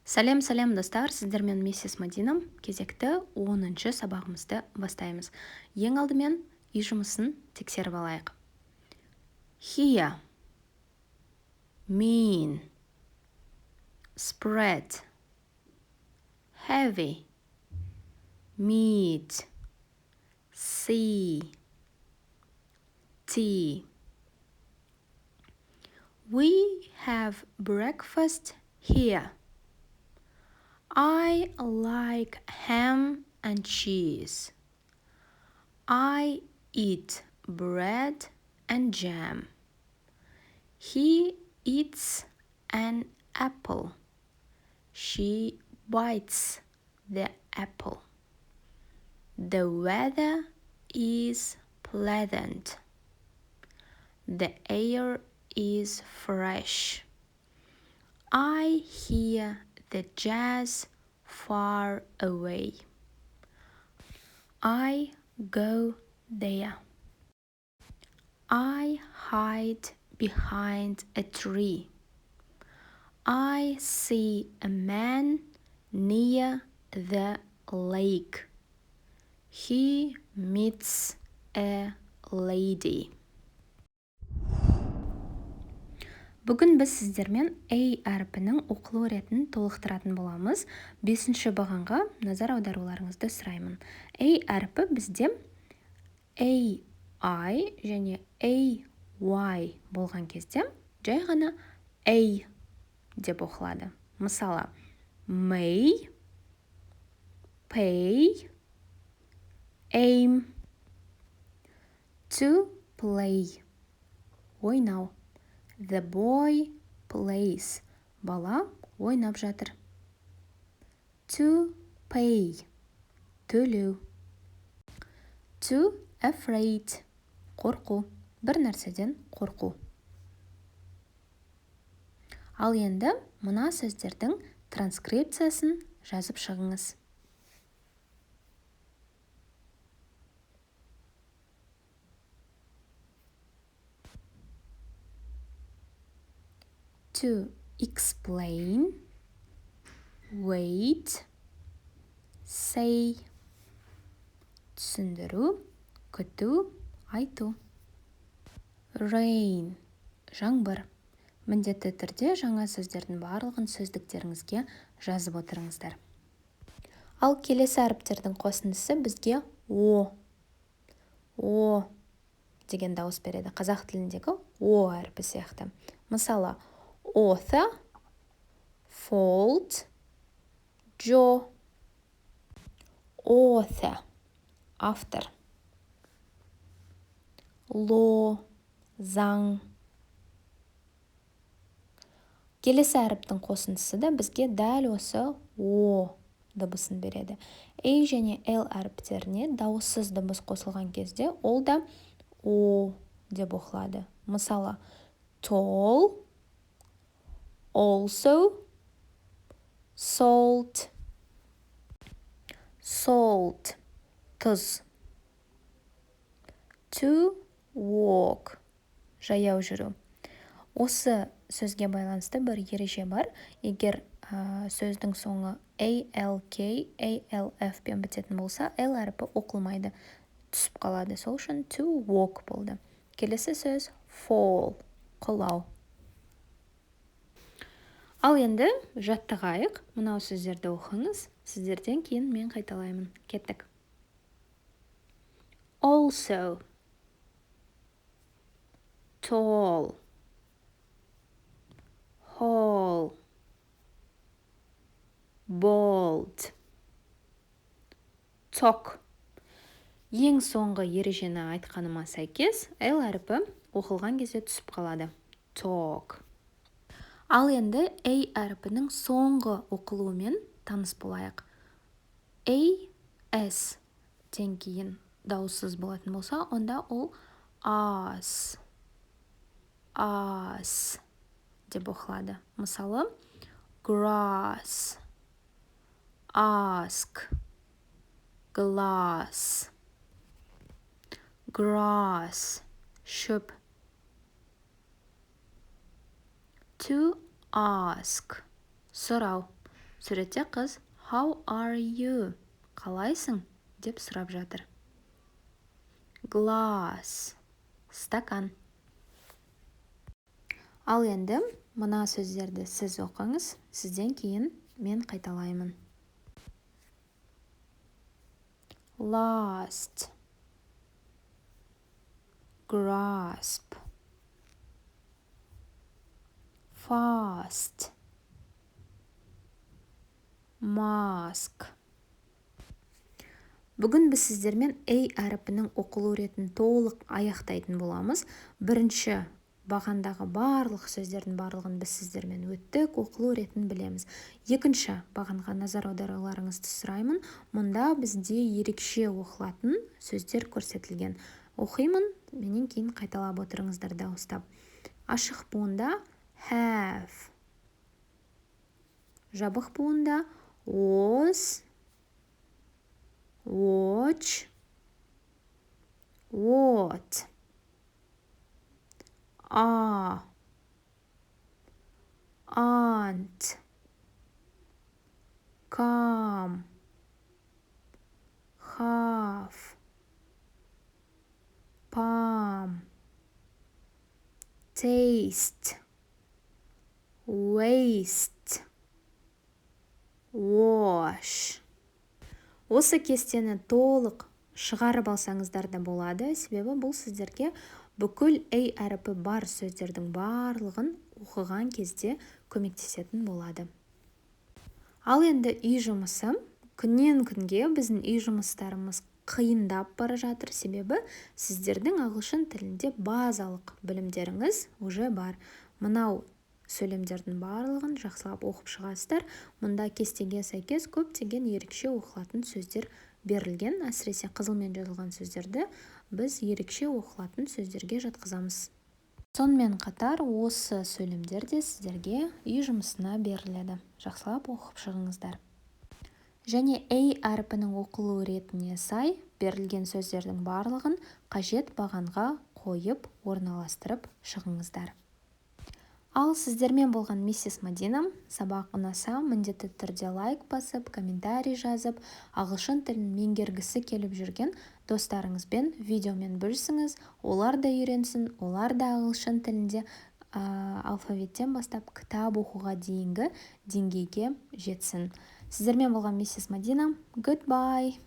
Сәлем достар, сіздермен миссис Мадина. Кезекті 10-шы сабағымызды бастаймыз. Ең алдымен үй жұмысын тексеріп алайық. Here, mean, spread, heavy, meat, see, tea. We have breakfast here. I like ham and cheese. I eat bread and jam. He eats an apple. She bites the apple. The weather is pleasant. The air is fresh. I hear the jazz far away. I go there. I hide behind a tree. I see a man near the lake. He meets a lady. Бүгін біз сіздермен A әрпінің оқылу ретін толықтыратын боламыз. 5-ші бағанға назар аударуларыңызды сұраймын. A әрпі бізде AI және AY болған кезде жай ғана A деп оқылады. Мысалы, may, pay, aim, to play, ойнау. The boy plays. Бала ойнап жатыр. To pay. Төлеу. To afraid. Қорқу. Бір нәрседен қорқу. Ал енді мына сөздердің транскрипциясын жазып шығыңыз. To explain, wait, say, түсіндіру, күту, айту. Rain, жаңбыр. Міндетті түрде жаңа сөздердің барлығын сөздіктеріңізге жазып отырыңыздар. Ал келесі әріптердің қосындысы бізге о деген дауыс береді. Қазақ тіліндегі о әрпі сияқты. Мысалы, author, fault, jaw. Author, автор. Law, заң. Келесі әріптің қосындысы да бізге дәл осы о дыбысын береді. A және L әріптеріне дауыссыз дыбыс қосылған кезде ол да о деп оқылады. Мысалы, tall, also, salt, тұз. To walk, жаяу жүру. Осы сөзге байланысты бір ереже бар. Егер сөздің соңы ALK, ALF пен бітетін болса, L әріпі оқылмайды, түсіп қалады. Сол үшін to walk болды. Келесі сөз fall, құлау. Ал енді жаттығайық. Мынау сөздерді оқыңыз. Сіздерден кейін мен қайталаймын. Кеттік. Also, tall, whole, bold, talk. Ең соңғы ережені айтқаныма сәйкес, L әріпі оқылған кезде түсіп қалады. Talk. Ал енді A әріпінің соңғы оқылуымен таныс болайық. AS тен кейін дауыссыз болатын болса, онда ол as деп оқылады. Мысалы, grass, ask, glass, grass, шөп. To ask, сұрау. Суретте қыз How are you? Қалайсың? деп сұрап жатыр. Glass. Стакан. Ал енді мына сөздерді сіз оқыңыз, сізден кейін мен қайталаймын. Last. Grasp. Fast. Mask. Бүгін біз сіздермен A әріпінің оқылу ретін толық аяқтайтын боламыз. Бірінші бағандағы барлық сөздердің барлығын біз сіздермен өттік, оқылу ретін білеміз. Екінші бағанға назар аударуларыңызды сұраймын. Мұнда бізде ерекше оқылатын сөздер көрсетілген. Оқимын, менен кейін қайталап отырыңыздар дауыстап. Ашық буында have. Жабық буында was, watch, what, aunt, come, half, palm, taste, waste, wash. Осы кестені толық шығарып алсаңыздар да болады, себебі бұл сіздерге бүкіл A әріпі бар сөздердің барлығын оқыған кезде көмектесетін болады. Ал енді үй жұмысы. Күннен күнге біздің үй жұмыстарымыз қиындап бара жатыр, себебі сіздердің ағылшын тілінде базалық білімдеріңіз уже бар. Мынау сөйлемдердің барлығын жақсылап оқып шығасыздар. Мұнда кестеге сәйкес көптеген ерекше оқылатын сөздер берілген. Әсіресе қызылмен жазылған сөздерді біз ерекше оқылатын сөздерге жатқызамыз. Сонымен қатар осы сөйлемдер де сіздерге үй жұмысына беріледі. Жақсылап оқып шығыңыздар. Және A әріпінің оқылу ретіне сай берілген сөздердің барлығын қажет бағанға қойып орналастырып шығыңыздар. Ал сіздермен болған миссис Мадина. Сабақ ұнаса, міндетті түрде лайк басып, комментарий жазып, ағылшын тілін меңгергісі келіп жүрген достарыңызбен видеомен бөлісіңіз. Олар да үйренсін, олар да ағылшын тілінде алфавиттен бастап кітап оқуға дейінгі деңгейге жетсін. Сіздермен болған миссис Мадина. Goodbye!